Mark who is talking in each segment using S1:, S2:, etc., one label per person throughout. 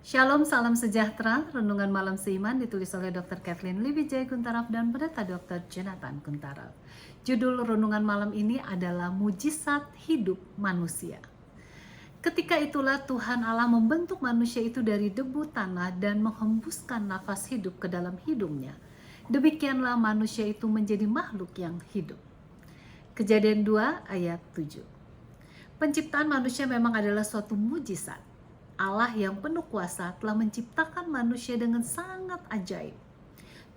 S1: Shalom, salam sejahtera. Renungan malam seiman ditulis oleh Dr. Kathleen Liwijaya Kuntaraf dan pendeta Dr. Jonathan Kuntaraf. Judul renungan malam ini adalah Mujizat Hidup Manusia. Ketika itulah Tuhan Allah membentuk manusia itu dari debu tanah dan menghembuskan nafas hidup ke dalam hidungnya. Demikianlah manusia itu menjadi makhluk yang hidup. Kejadian 2 ayat 7. Penciptaan manusia memang adalah suatu mujizat. Allah yang penuh kuasa telah menciptakan manusia dengan sangat ajaib.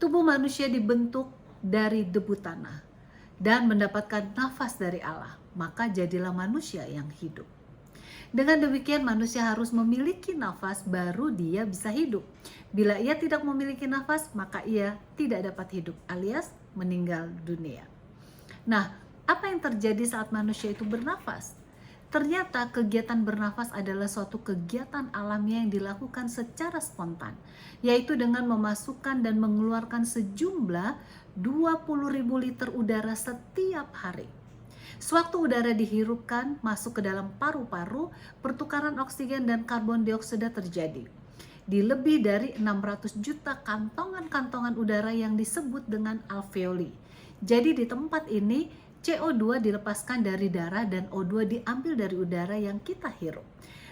S1: Tubuh manusia dibentuk dari debu tanah dan mendapatkan nafas dari Allah, maka jadilah manusia yang hidup. Dengan demikian manusia harus memiliki nafas baru dia bisa hidup. Bila ia tidak memiliki nafas, maka ia tidak dapat hidup alias meninggal dunia. Nah, apa yang terjadi saat manusia itu bernafas? Ternyata kegiatan bernafas adalah suatu kegiatan alamiah yang dilakukan secara spontan, yaitu dengan memasukkan dan mengeluarkan sejumlah 20.000 liter udara setiap hari. Sewaktu udara dihirupkan masuk ke dalam paru-paru, pertukaran oksigen dan karbon dioksida terjadi di lebih dari 600 juta kantongan-kantongan udara yang disebut dengan alveoli. Jadi di tempat ini CO2 dilepaskan dari darah dan O2 diambil dari udara yang kita hirup.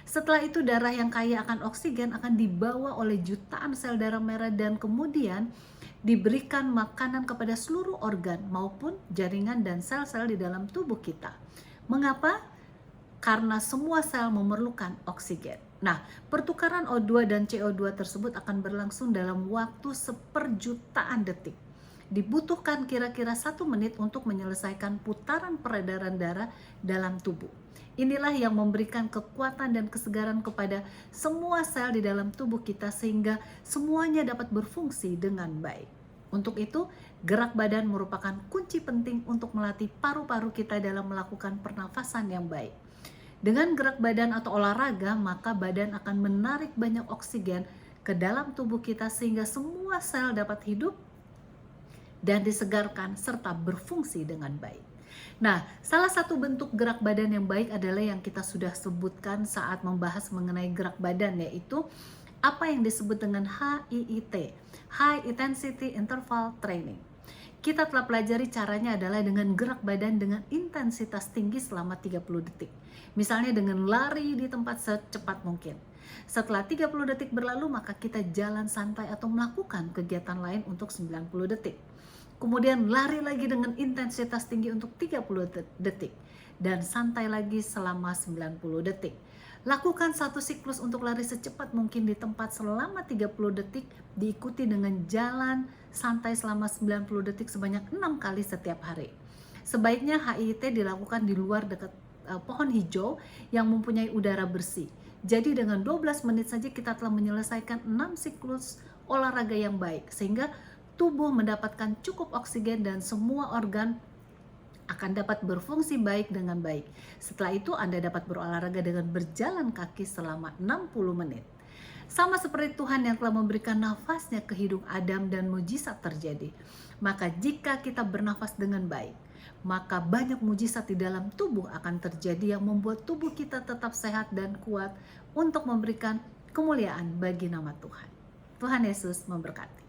S1: Setelah itu darah yang kaya akan oksigen akan dibawa oleh jutaan sel darah merah dan kemudian diberikan makanan kepada seluruh organ maupun jaringan dan sel-sel di dalam tubuh kita. Mengapa? Karena semua sel memerlukan oksigen. Nah, pertukaran O2 dan CO2 tersebut akan berlangsung dalam waktu seperjutaan detik. Dibutuhkan kira-kira 1 menit untuk menyelesaikan putaran peredaran darah dalam tubuh. Inilah yang memberikan kekuatan dan kesegaran kepada semua sel di dalam tubuh kita sehingga semuanya dapat berfungsi dengan baik. Untuk itu, gerak badan merupakan kunci penting untuk melatih paru-paru kita dalam melakukan pernafasan yang baik. Dengan gerak badan atau olahraga, maka badan akan menarik banyak oksigen ke dalam tubuh kita sehingga semua sel dapat hidup dan disegarkan serta berfungsi dengan baik. Nah, salah satu bentuk gerak badan yang baik adalah yang kita sudah sebutkan saat membahas mengenai gerak badan, yaitu apa yang disebut dengan HIIT, High Intensity Interval Training. Kita telah pelajari caranya adalah dengan gerak badan dengan intensitas tinggi selama 30 detik. Misalnya dengan lari di tempat secepat mungkin. Setelah 30 detik berlalu, maka kita jalan santai atau melakukan kegiatan lain untuk 90 detik. Kemudian lari lagi dengan intensitas tinggi untuk 30 detik dan santai lagi selama 90 detik. Lakukan satu siklus untuk lari secepat mungkin di tempat selama 30 detik, diikuti dengan jalan santai selama 90 detik sebanyak 6 kali setiap hari. Sebaiknya HIIT dilakukan di luar dekat pohon hijau yang mempunyai udara bersih. Jadi dengan 12 menit saja kita telah menyelesaikan 6 siklus olahraga yang baik, sehingga tubuh mendapatkan cukup oksigen dan semua organ akan dapat berfungsi baik dengan baik. Setelah itu Anda dapat berolahraga dengan berjalan kaki selama 60 menit. Sama seperti Tuhan yang telah memberikan nafasnya ke hidung Adam dan mujizat terjadi. Maka jika kita bernafas dengan baik, maka banyak mujizat di dalam tubuh akan terjadi yang membuat tubuh kita tetap sehat dan kuat untuk memberikan kemuliaan bagi nama Tuhan. Tuhan Yesus memberkati.